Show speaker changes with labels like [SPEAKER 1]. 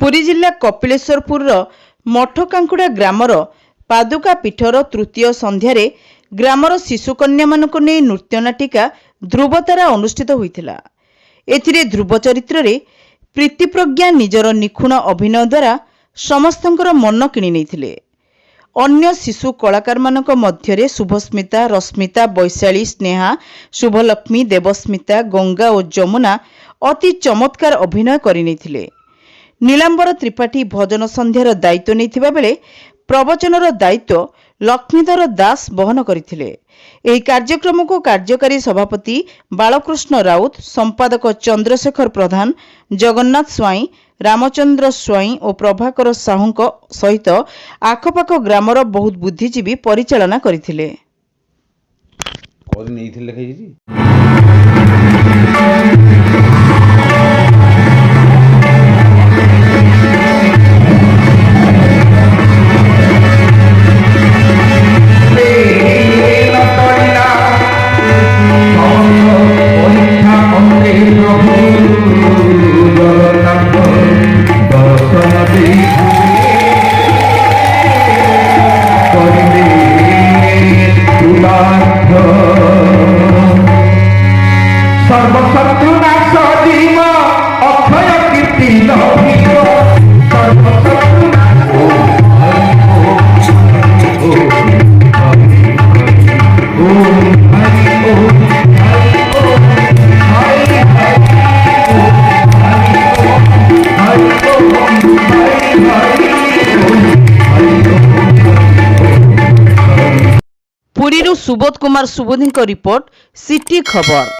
[SPEAKER 1] पुरी जिला कपिलेश्वरपुर मठकांकुड़ा ग्रामर पादुका पीठर तृतीय संध्यारे ग्रामर शिशुकन्या मानक नहीं नृत्य नाटिका ध्रुव तारा अनुष्ठित होइथिला। एथिरे ध्रुव चरित्र रे प्रीति प्रज्ञा निजर निखुण अभिनय द्वारा समस्तंकर मन किणी नैथिले। अन्य शिशु कलाकार मानक मध्यरे शुभस्मिता, रश्मिता, वैशाली, स्नेहा, शुभलक्ष्मी, देवस्मिता, गंगा और जमुना अति चमत्कार अभिनय करि नैथिले। नीलांबर त्रिपाठी भजन संध्यार दायित्व नैथिबा बेले प्रवचनर दायित्व लक्ष्मीधर दास बहन करथिले। एही कार्यक्रम को कार्यकारी सभापति बालकृष्ण राउत, संपादक चंद्रशेखर प्रधान, जगन्नाथ स्वाई, रामचंद्र स्वाई और प्रभाकर साहू सहित आखपाख ग्रामर बहुत बुद्धिजीवी परिचालना करथिले। पुरीरू सुबोध कुमार सुबोधी रिपोर्ट, सिटी खबर।